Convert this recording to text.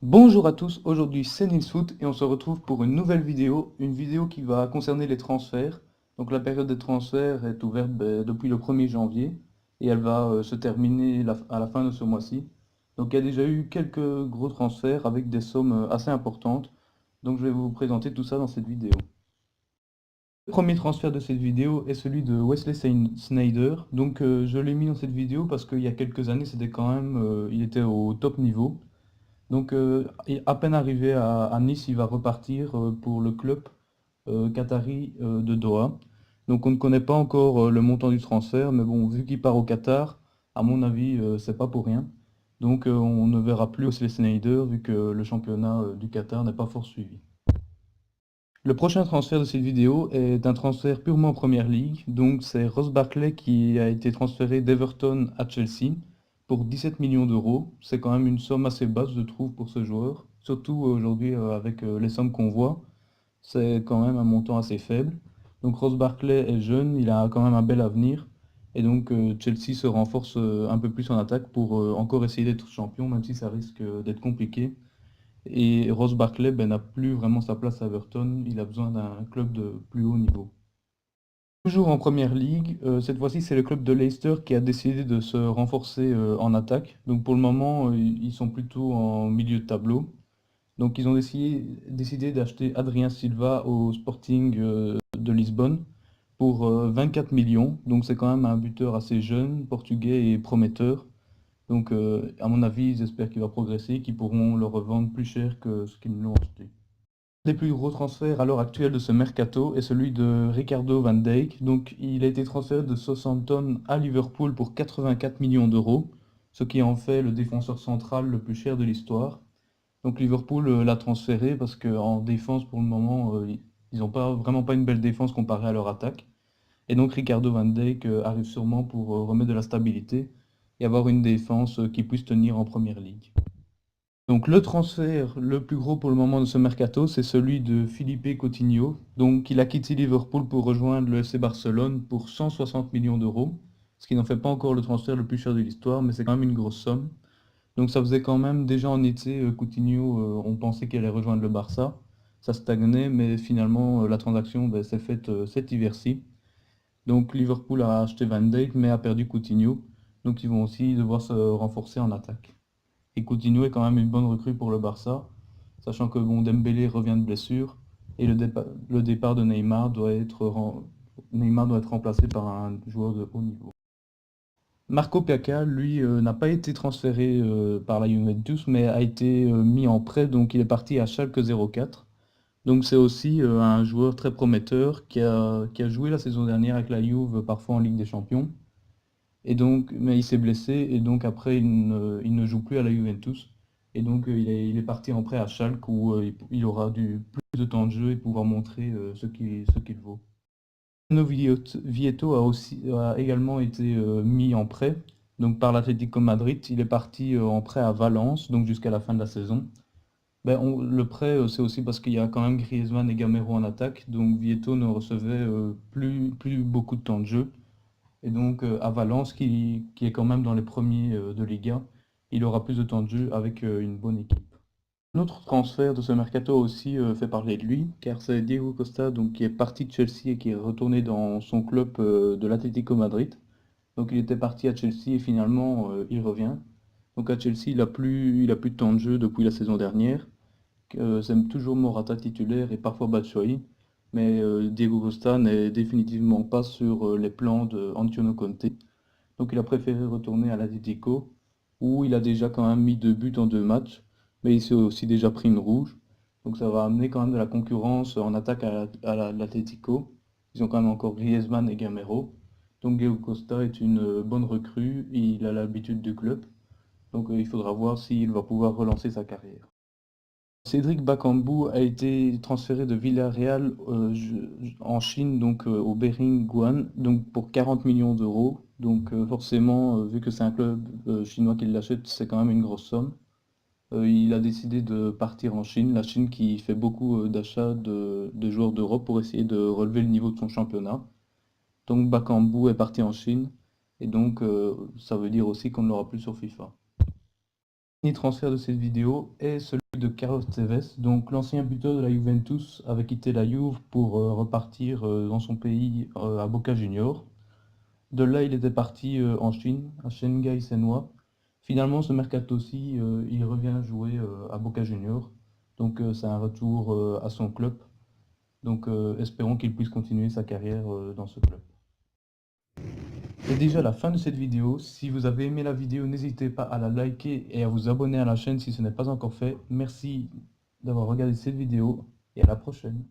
Bonjour à tous, aujourd'hui c'est Nilsfoot et on se retrouve pour une nouvelle vidéo, une vidéo qui va concerner les transferts. Donc la période des transferts est ouverte depuis le 1er janvier et elle va se terminer à la fin de ce mois-ci. Donc il y a déjà eu quelques gros transferts avec des sommes assez importantes. Donc je vais vous présenter tout ça dans cette vidéo. Le premier transfert de cette vidéo est celui de Wesley Sneijder. Donc je l'ai mis dans cette vidéo parce qu'il y a quelques années c'était quand même, il était au top niveau. Donc, à peine arrivé à Nice, il va repartir pour le club qatari de Doha. Donc, on ne connaît pas encore le montant du transfert, mais bon, vu qu'il part au Qatar, à mon avis, c'est pas pour rien. Donc, on ne verra plus Wesley Sneijder vu que le championnat du Qatar n'est pas fort suivi. Le prochain transfert de cette vidéo est un transfert purement en Première Ligue. Donc, c'est Ross Barkley qui a été transféré d'Everton à Chelsea pour 17 millions d'euros. C'est quand même une somme assez basse, je trouve, pour ce joueur. Surtout aujourd'hui, avec les sommes qu'on voit, c'est quand même un montant assez faible. Donc, Ross Barkley est jeune, il a quand même un bel avenir. Et donc, Chelsea se renforce un peu plus en attaque pour encore essayer d'être champion, même si ça risque d'être compliqué. Et Ross Barkley n'a plus vraiment sa place à Everton, il a besoin d'un club de plus haut niveau. Toujours en Première Ligue, cette fois-ci c'est le club de Leicester qui a décidé de se renforcer en attaque. Donc pour le moment, ils sont plutôt en milieu de tableau. Donc ils ont décidé d'acheter Adrien Silva au Sporting de Lisbonne pour 24 millions. Donc c'est quand même un buteur assez jeune, portugais et prometteur. Donc, à mon avis, j'espère qu'il va progresser, qu'ils pourront le revendre plus cher que ce qu'ils l'ont acheté. Les plus gros transferts à l'heure actuelle de ce mercato est celui de Ricardo van Dijk. Donc, il a été transféré de Southampton à Liverpool pour 84 millions d'euros, ce qui en fait le défenseur central le plus cher de l'histoire. Donc, Liverpool l'a transféré parce qu'en défense, pour le moment, ils n'ont pas, vraiment pas une belle défense comparée à leur attaque. Et donc Ricardo van Dijk arrive sûrement pour remettre de la stabilité et avoir une défense qui puisse tenir en Première Ligue. Donc le transfert le plus gros pour le moment de ce mercato, c'est celui de Felipe Coutinho. Donc il a quitté Liverpool pour rejoindre le FC Barcelone pour 160 millions d'euros, ce qui n'en fait pas encore le transfert le plus cher de l'histoire, mais c'est quand même une grosse somme. Donc ça faisait quand même déjà en été, Coutinho, on pensait qu'elle allait rejoindre le Barça. Ça stagnait, mais finalement la transaction s'est faite cet hiver-ci. Donc Liverpool a acheté Van Dijk mais a perdu Coutinho. Donc ils vont aussi devoir se renforcer en attaque. Et Coutinho est quand même une bonne recrue pour le Barça, sachant que bon, Dembélé revient de blessure et le départ de Neymar doit être remplacé par un joueur de haut niveau. Marco Piaca, lui, n'a pas été transféré par la Juventus, mais a été mis en prêt, donc il est parti à Schalke 04. Donc c'est aussi un joueur très prometteur qui a joué la saison dernière avec la Juve, parfois en Ligue des Champions. Et donc, mais il s'est blessé et donc après il ne joue plus à la Juventus. Et donc il est parti en prêt à Schalke où il aura plus de temps de jeu et pouvoir montrer ce qu'il vaut. Vieto a également été mis en prêt donc par l'Atlético Madrid. Il est parti en prêt à Valence donc jusqu'à la fin de la saison. Le prêt, c'est aussi parce qu'il y a quand même Griezmann et Gamero en attaque, donc Vieto ne recevait plus beaucoup de temps de jeu. Et donc à Valence, qui est quand même dans les premiers de Liga, il aura plus de temps de jeu avec une bonne équipe. L'autre transfert de ce mercato a aussi fait parler de lui, car c'est Diego Costa donc, qui est parti de Chelsea et qui est retourné dans son club de l'Atlético Madrid. Donc il était parti à Chelsea et finalement il revient. Donc à Chelsea, il a plus de temps de jeu depuis la saison dernière. C'est toujours Morata titulaire et parfois Batshuayi, mais Diego Costa n'est définitivement pas sur les plans de Antonio Conte. Donc il a préféré retourner à l'Atlético, où il a déjà quand même mis 2 buts en 2 matchs, mais il s'est aussi déjà pris une rouge. Donc ça va amener quand même de la concurrence en attaque à l'Atlético. Ils ont quand même encore Griezmann et Gamero. Donc Diego Costa est une bonne recrue, il a l'habitude du club. Donc il faudra voir s'il va pouvoir relancer sa carrière. Cédric Bakambu a été transféré de Villarreal en Chine, donc au Bering Guan, donc pour 40 millions d'euros. Donc forcément, vu que c'est un club chinois qui l'achète, c'est quand même une grosse somme. Il a décidé de partir en Chine, la Chine qui fait beaucoup d'achats de joueurs d'Europe pour essayer de relever le niveau de son championnat. Donc Bakambu est parti en Chine, et donc ça veut dire aussi qu'on ne l'aura plus sur FIFA. Dernier transfert de cette vidéo est celui de Carlos Tevez. Donc l'ancien buteur de la Juventus avait quitté la Juve pour repartir dans son pays à Boca Juniors. De là, il était parti en Chine, à Shanghai Shenhua. Finalement, ce mercato-ci, il revient jouer à Boca Juniors. Donc c'est un retour à son club. Donc espérons qu'il puisse continuer sa carrière dans ce club. C'est déjà la fin de cette vidéo. Si vous avez aimé la vidéo, n'hésitez pas à la liker et à vous abonner à la chaîne si ce n'est pas encore fait. Merci d'avoir regardé cette vidéo et à la prochaine.